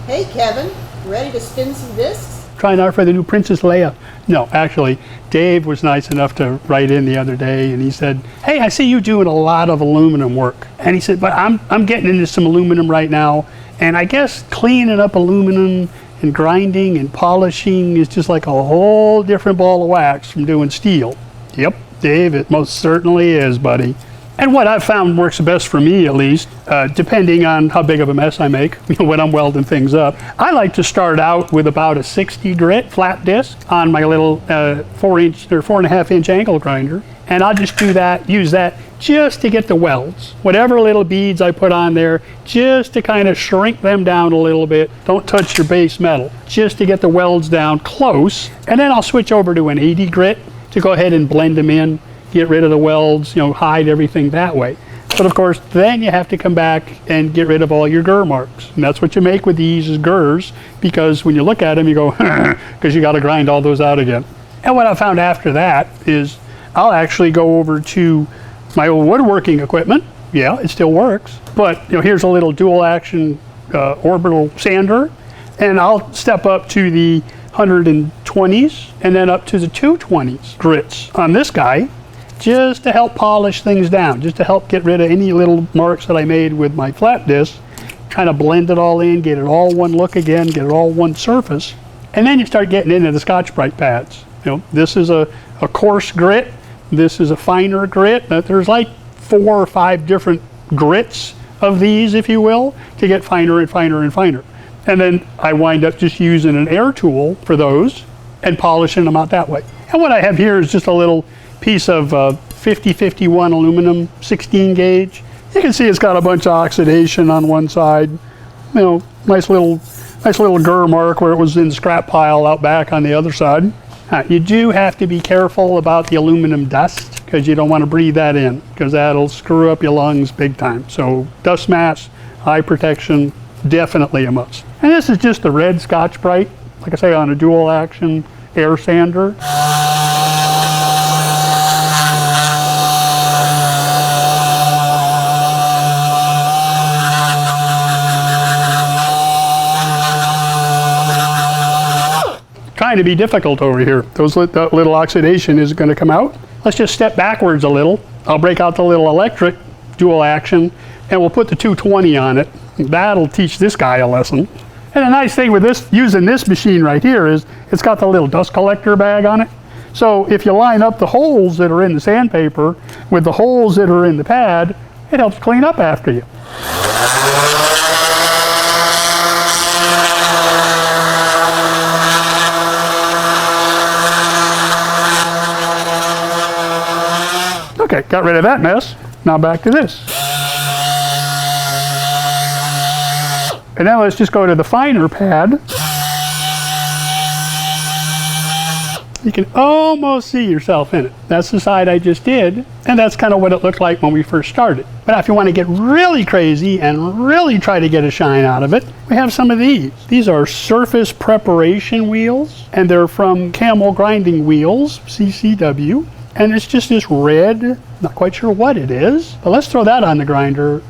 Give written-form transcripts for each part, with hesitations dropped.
Hey Kevin, ready to spin some discs? Trying out for the new Princess Leia. No, actually, Dave was nice enough to write in the other day and he said, hey, I see you doing a lot of aluminum work. And he said, but I'm getting into some aluminum right now, and I guess cleaning up aluminum and grinding and polishing is just like a whole different ball of wax from doing steel. Yep, Dave, it most certainly is, buddy. And what I've found works best for me, at least, depending on how big of a mess I make when I'm welding things up, I like to start out with about a 60 grit flat disc on my little 4-inch or 4.5-inch angle grinder. And I'll just do that, use that just to get the welds. Whatever little beads I put on there, just to kind of shrink them down a little bit. Don't touch your base metal, just to get the welds down close. And then I'll switch over to an 80 grit to go ahead and blend them in. Get rid of the welds, hide everything that way. But of course, then you have to come back and get rid of all your grrr marks. And that's what you make with these is grrrs, because when you look at them, you go, because you got to grind all those out again. And what I found after that is I'll actually go over to my old woodworking equipment. Yeah, it still works. But here's a little dual action orbital sander, and I'll step up to the 120s and then up to the 220s grits on this guy, just to help polish things down, just to help get rid of any little marks that I made with my flat disc, kind of blend it all in, get it all one look again, get it all one surface. And then you start getting into the Scotch-Brite pads. This is a coarse grit, this is a finer grit. There's like 4 or 5 different grits of these, if you will, to get finer and finer and finer. And then I wind up just using an air tool for those and polishing them out that way. And what I have here is just a little piece of 5051 aluminum 16 gauge. You can see it's got a bunch of oxidation on one side. Nice little grrr mark where it was in the scrap pile out back on the other side. You do have to be careful about the aluminum dust, because you don't want to breathe that in, because that'll screw up your lungs big time. So dust mask, eye protection, definitely a must. And this is just the red Scotch-Brite, like I say, on a dual action air sander. Trying to be difficult over here. That little oxidation is going to come out. Let's just step backwards a little. I'll break out the little electric dual action and we'll put the 220 on it. That'll teach this guy a lesson. And the nice thing with this, using this machine right here, is it's got the little dust collector bag on it. So if you line up the holes that are in the sandpaper with the holes that are in the pad, it helps clean up after you. Okay, got rid of that mess. Now back to this. And now let's just go to the finer pad. You can almost see yourself in it. That's the side I just did, and that's kind of what it looked like when we first started. But now if you want to get really crazy and really try to get a shine out of it, we have some of these. These are surface preparation wheels, and they're from Camel Grinding Wheels, CCW. And it's just this red, not quite sure what it is, but let's throw that on the grinder.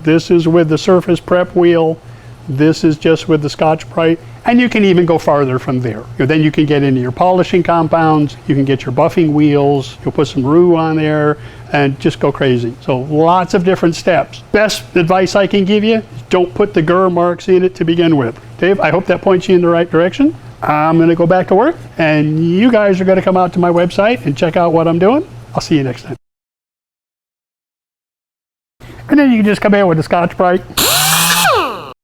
This is with the surface prep wheel. This is just with the Scotch-Brite, and you can even go farther from there. Then you can get into your polishing compounds, you can get your buffing wheels, you'll put some rouge on there, and just go crazy. So lots of different steps. Best advice I can give you, don't put the grrr marks in it to begin with. Dave, I hope that points you in the right direction. I'm gonna go back to work, and you guys are gonna come out to my website and check out what I'm doing. I'll see you next time. And then you can just come in with the Scotch-Brite.